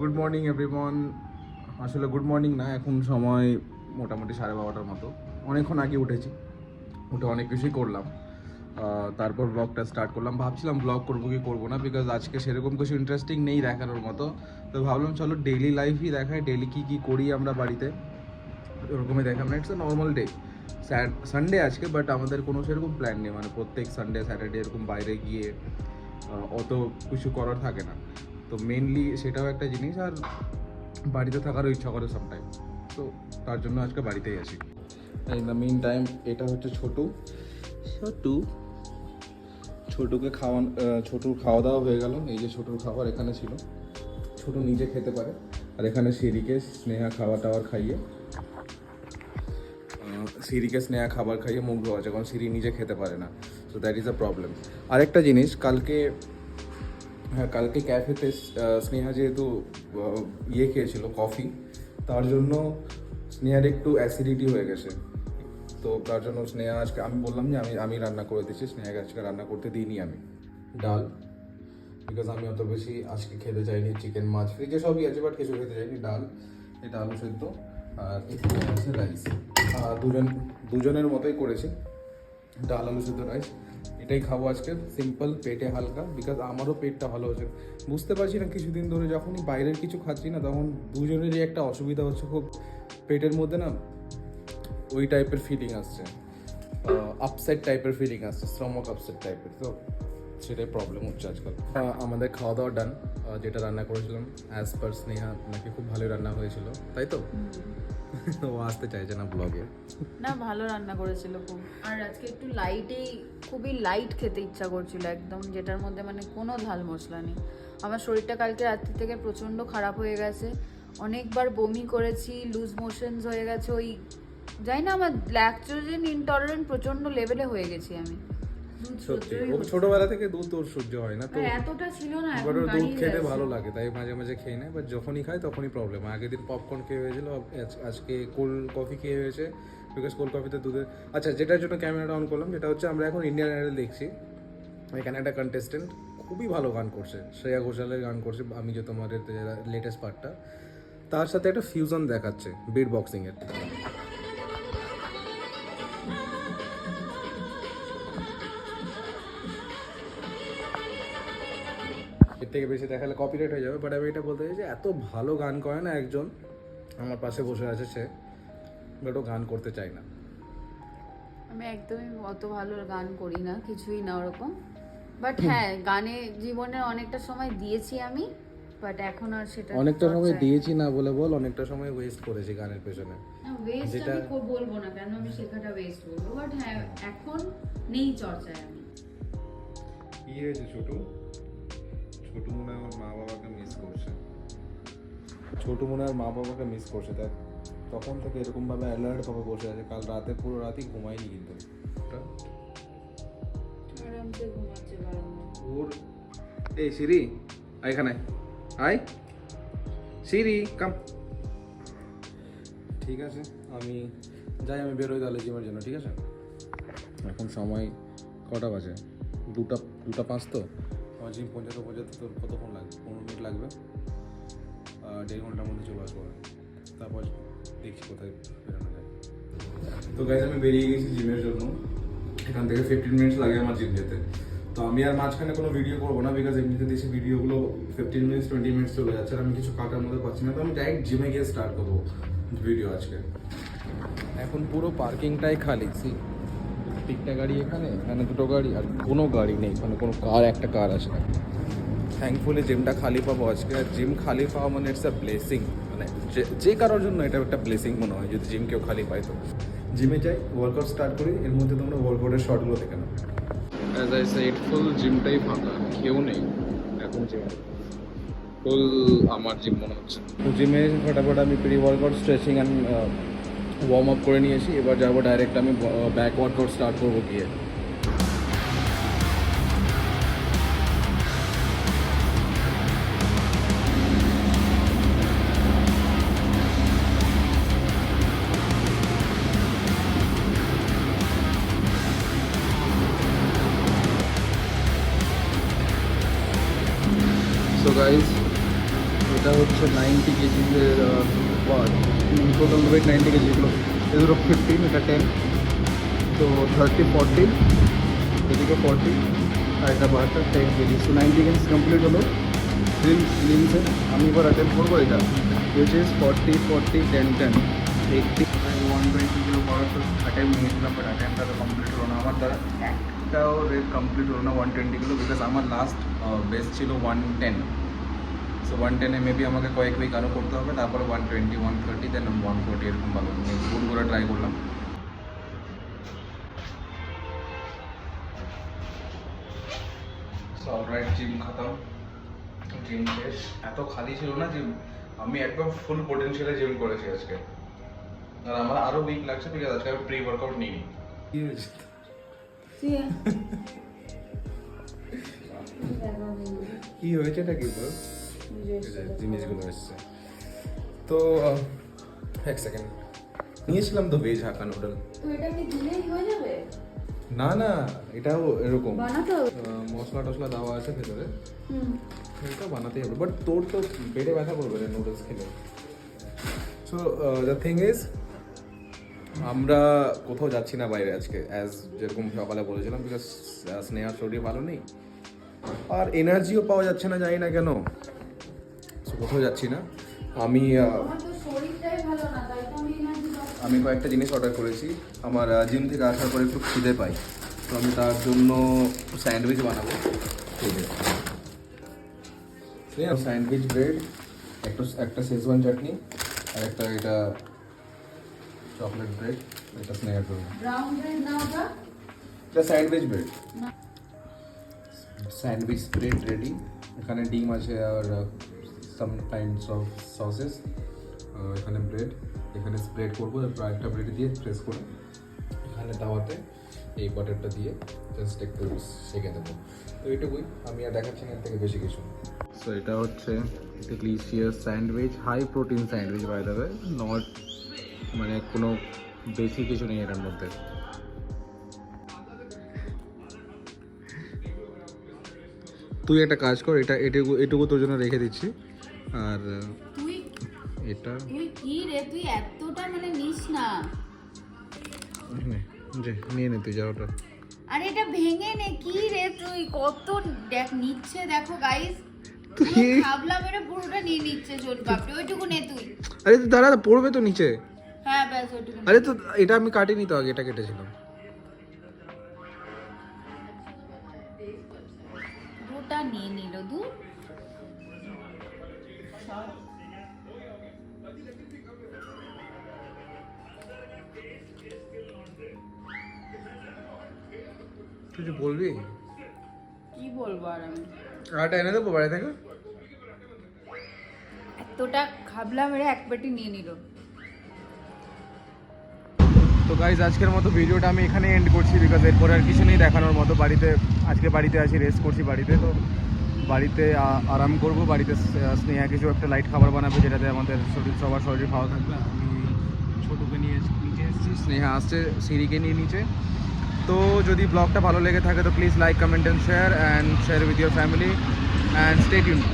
Good morning everyone. আসলে good morning না, এখন সময় মোটামুটি 12:30টার মতো। অনেকক্ষণ আগে উঠেছি, উঠে অনেক কিছুই করলাম। তারপর ব্লগটা স্টার্ট করলাম। ভাবছিলাম ব্লগ করবো কি করবো না, বিকজ আজকে সেরকম কিছু ইন্টারেস্টিং নেই দেখানোর মতো। তো ভাবলাম চলো ডেইলি লাইফই দেখায়, ডেইলি কী করি আমরা বাড়িতে, ওরকমই দেখাম না। It's a normal day, Sunday আজকে, বাট আমাদের কোনো সেরকম প্ল্যান নেই। মানে প্রত্যেক সানডে স্যাটারডে এরকম বাইরে গিয়ে অত কিছু করার থাকে না। তো মেনলি সেটাও একটা জিনিস, আর বাড়িতে থাকারও ইচ্ছা করে সামটাইম। তো তার জন্য আজকে বাড়িতেই আছি। ইন দ্য মিন টাইম এটা হচ্ছে ছোটুকে ছোটুর খাওয়া দাওয়া হয়ে গেল। এই যে ছোটুর খাবার এখানে ছিল, ছোটু নিজে খেতে পারে। আর এখানে স্নেহা খাবার খাইয়ে মুখ ধোয়াচ্ছে, কারণ সিঁড়ি নিজে খেতে পারে না। So that is a problem. আরেকটা জিনিস, কালকে ক্যাফেতে স্নেহা যেহেতু খেয়েছিল কফি, তার জন্য স্নেহার একটু অ্যাসিডিটি হয়ে গেছে। তো তার জন্য স্নেহা আজকে, আমি বললাম যে আমি রান্না করে দিচ্ছি, স্নেহাকে আজকে রান্না করতে দিইনি আমি ডাল, বিকজ আমি অত বেশি আজকে খেতে চাইনি চিকেন মাছ, ফ্রিজে সবই আছে বাট কিছু খেতে চাইনি। ডাল, এটা আলু সেদ্ধ, আর এখানে আছে রাইস। দুজনের মতোই করেছি, ডাল আলু সেদ্ধ রাইস। এটাই খাবো আজকে, সিম্পল, পেটে হালকা, বিকজ আমারও পেটটা ভালো হচ্ছে। বুঝতে পারছি না কিছুদিন ধরে যখনই বাইরের কিছু খাচ্ছি না, তখন দুজনেরই একটা অসুবিধা হচ্ছে, খুব পেটের মধ্যে না ওই টাইপের ফিলিং আসছে, আপসেট টাইপের ফিলিং আসছে, স্টমাক আপসেট টাইপের। তো সেটাই প্রবলেম হচ্ছে আজকাল। আমাদের খাওয়া দাওয়া ডান। যেটা রান্না করেছিলাম অ্যাজ পার স্নেহা, নাকি খুব ভালো রান্না হয়েছিল, তাই তো? ও আসতে চাইছে না ব্লগে। না, ভালো রান্না করেছিল খুব। আর আজকে একটু খুবই লাইট খেতে ইচ্ছা করছিল একদম, যেটার মধ্যে মানে কোনো ঝাল মশলা নেই। আমার শরীরটা কালকে রাত্রি থেকে প্রচণ্ড খারাপ হয়ে গেছে, অনেকবার বমি করেছি, লুজ মোশনস হয়ে গেছে। ওই জানি না, আমার ল্যাকটোজেন ইনটলারেন্ট প্রচণ্ড লেভেলে হয়ে গেছি আমি। ছোটবেলা থেকে দুধ তোর সহ্য হয় না তো, এতটা ছিল না। দুধ খেতে ভালো লাগে তাই মাঝে মাঝে খেয়ে নেয়, বাট যখনই খায় তখনই প্রবলেম হয়। আগের দিন পপকর্ন খেয়ে হয়েছিল, আজকে কোল্ড কফি খেয়ে হয়েছে, বিকজ কোল্ড কফিতে দুধের। আচ্ছা, যেটার জন্য ক্যামেরাটা অন করলাম, যেটা হচ্ছে আমরা এখন ইন্ডিয়ান আইডল দেখছি। এখানে একটা কন্টেস্টেন্ট খুবই ভালো গান করছে, শ্রেয়া ঘোষালের গান করছে আমি যে তোমার লেটেস্ট পার্টটা, তার সাথে একটা ফিউশন দেখাচ্ছে বিট বক্সিংয়ের। এর থেকে বেশি দেখালে কপিরাইট হয়ে যাবে, বাট আমি এটা বলতে চাই যে এত ভালো গান করে না একজন, আমার পাশে বসে আছে সে, বাট ও গান করতে চায় না। আমি একদমই অত ভালো গান করি না, কিছুই না ওরকম। বাট হ্যাঁ, গানে জীবনের অনেকটা সময় দিয়েছি আমি, বাট এখন আর সেটা অনেকটা সময় দিয়েছি না বলে বল, অনেকটা সময় ওয়েস্ট করেছি গানের পেছনে। ওয়েস্ট আমি বলবো না, কেন আমি শেখাটা ওয়েস্ট বলবো, বাট হ্যাঁ এখন নেই চর্চায় আমি। কি হয়েছে ছোটু মনে হয় মা বাবাকে মিস করছে। তাই তখন থেকে এরকম ভাবে অ্যালার্ট ভাবে বসে আছে। কাল রাতে পুরো রাতই ঘুমায়নি, কিন্তু আরামসে ঘুমাচ্ছে ওর। এই সিরি, এখানে আয়, সিরি কাম। ঠিক আছে, আমি বেরোই তাহলে জিমের জন্য, ঠিক আছে? এখন সময় কটা বাজে? 2:05 তো। আমার জিম পৌঁছাতে তোর কতক্ষণ লাগবে? 15 মিনিট লাগবে, 1.5 ঘন্টার মধ্যে চলে আসবো। তারপর দেখছি কোথায় বেরোনো যায়। তো গাইজ, আমি বেরিয়ে গেছি জিমের জন্য। এখান থেকে 15 মিনিটস লাগে আমার জিম যেতে। তো আমি আর মাঝখানে কোনো ভিডিও করবো না, বিকজ এমনিতে দেশে ভিডিওগুলো 15 মিনিটস 20 মিনিটস চলে যাচ্ছে, আর আমি কিছু কাটার মধ্যে পাচ্ছি না। তো আমি ডাইরেক্ট জিমে গিয়ে স্টার্ট করবো ভিডিও আজকে। এখন পুরো পার্কিংটাই খালি, তিনটা গাড়ি এখানে দুটো গাড়ি, আর কোনো গাড়ি নেই, কোনো একটা কার আছে না। থ্যাঙ্কফুলি জিমটা খালি পাবো আজকে। আর জিম খালি পাওয়া মানে ইটস আ ব্লেসিং, মানে যে কারোর জন্য এটা একটা ব্লেসিং মনে হয় যদি জিম কেউ খালি পায়। তো জিমে যাই, ওয়ার্কআউট স্টার্ট করি, এর মধ্যে তোমরা ওয়ার্কআউটের শর্টগুলো দেখে নাও। অ্যাজ আই সেড, ফুল জিমটাই ফাঁকা, কেউ নেই এখন জিমে। ফুল আমার জিম মনে হচ্ছে। তো জিমে ফটাফট আমি pre workout, stretching and warm up করে নিয়েছি। এবার যাবো ডাইরেক্ট আমি ব্যাক ওয়ার্কআউট স্টার্ট করবো গিয়ে। So guys, এটা হচ্ছে 90 কেজির টোটাল ওয়েট 90 কেজি, এগুলো 15, এটা 10, তো 30, 40, এদিকে 40, আর এটা বারটা 10 কেজি, সো 90 কেজি কমপ্লিট হলো লিমসে। আমি এবার অ্যাটেম্প করবো এটা, উইচ ইজ 40, 40, 10, 10, 80, 120 কিলো করার তো অ্যাটেম্প নিয়েছিলাম, বাট অ্যাটেম্পটা তো কমপ্লিট হলো না আমার দ্বারা, একটাও রেট কমপ্লিট হলো না 120 কিলো, বিকজ আমার লাস্ট বেস ছিল 110। সো 110-এ মেবি আমাকে কয়েক উইক আরও করতে হবে, তারপরে 120, 130, দেন 140 এরকম ভালো গুড করে ট্রাই করলাম। সো অলরাইট, জিম খতম, জিম শেষ। এত খালি ছিল না জিম, আমি একদম ফুল পোটেনশিয়ালে জিম করেছি আজকে, আর আমার আরও উইক লাগছে বিকজ আজকে আমি প্রি ওয়ার্কআউট নিইনি। কি হয়েছে? কি হয়েছে এটা কি তোর? জিনিসগুলো এসছে তো, এক সেকেন্ড, নিয়েছিলাম তো ভেজ হাক্কা নুডল। তো এটা কি দিলেই হয়ে যাবে? না না, এটাও এরকম বানাতে হবে? মশলা টশলা দেওয়া আছে ভেতরে, এটা বানাতেই হবে, বাট তোর তো পেটে ব্যথা করবে রে নুডলস খেলে। সো দ্য থিং ইজ, আমরা কোথাও যাচ্ছি না বাইরে আজকে, অ্যাজ যেরকম সকালে বলেছিলাম, বিকজ স্নেহার শরীর ভালো নেই আর এনার্জিও পাওয়া যাচ্ছে না, জানি না কেন। সো কোথাও যাচ্ছি না। আমি আমার তো শরীরটাই ভালো না, তাই তো আমি এনার্জি পাচ্ছি। আমি কয়েকটা জিনিস অর্ডার করেছি, আমার জিম থেকে আসার পরে একটু খিদে পাই, তো আমি তার জন্য স্যান্ডউইচ বানাবো। স্যান্ডউইচ ব্রেড, একটা শেজওয়ান চাটনি, আর একটা এটা চকলেট ব্রেড, এটা স্নেহার জন্য। ব্রাউন ব্রেড না ওটা? এটা স্যান্ডউইচ ব্রেড। না। স্যান্ডউইচ ব্রেড রেডি, এখানে ডিম আছে আর সাম কাইন্ডস অফ সসেস, এখানে ব্রেড, এখানে স্প্রেড করবো, তারপর একটা ব্রেড দিয়ে প্রেস করে এখানে তাওয়াতে এই বাটারটা দিয়ে জাস্ট একটু সেঁকে দেবো। তো এইটুকুই, আমি আর দেখাচ্ছি না এর থেকে বেশি কিছু। সো এটা হচ্ছে delicious sandwich, high protein sandwich by the way, not মানে কোনো বেশি কিছু নেই এটার মধ্যে। তুই একটা কাজ কর, এটুকু তোর জন্য রেখে দিচ্ছি, আর তুই এটা কি রে, তুই এতটা মানে নিস না। নিয়ে নে তুই, যা ওটা। আরে এটা ভেঙে নে, কি রে তুই কত দেখ নিচ্ছে, দেখো গাইস, তুই ভাবলাম এটা পুরোটা নিয়ে নিচ্ছে চোল পাপড়ি, ওইটুকু নে তুই। আরে তো দাঁড়া, পড়বে তো নিচে। হ্যাঁ ব্যাস ওইটুকু। আরে তো এটা আমি কাটিনি তো, আগে এটা কেটেছিলাম। পুরোটা নিয়ে নিল দু। তুই যে বলবি, কি বলবো আর আমি, আটা এনে দেবো বাড়ি থেকে। এতটা খাবলা মেরে এক পেটি নিয়ে নিল। তো গাইজ, আজকের মতো ভিডিওটা আমি এখানে এন্ড করছি, বিকজ এরপরে আর কিছু নেই দেখানোর মতো। আজকে বাড়িতে আছি, রেস্ট করছি বাড়িতে, তো বাড়িতে আরাম করবো। বাড়িতে স্নেহা কিছু একটা লাইট খাবার বানাবে, যেটাতে আমাদের সবার শরীর ভালো থাকবে। আমি ছোটুকে নিয়ে নিচে এসেছি, স্নেহা আসছে সিঁড়িকে নিয়ে নিচে। তো যদি ব্লগটা ভালো লেগে থাকে তো please like, comment and share with your family and stay tuned.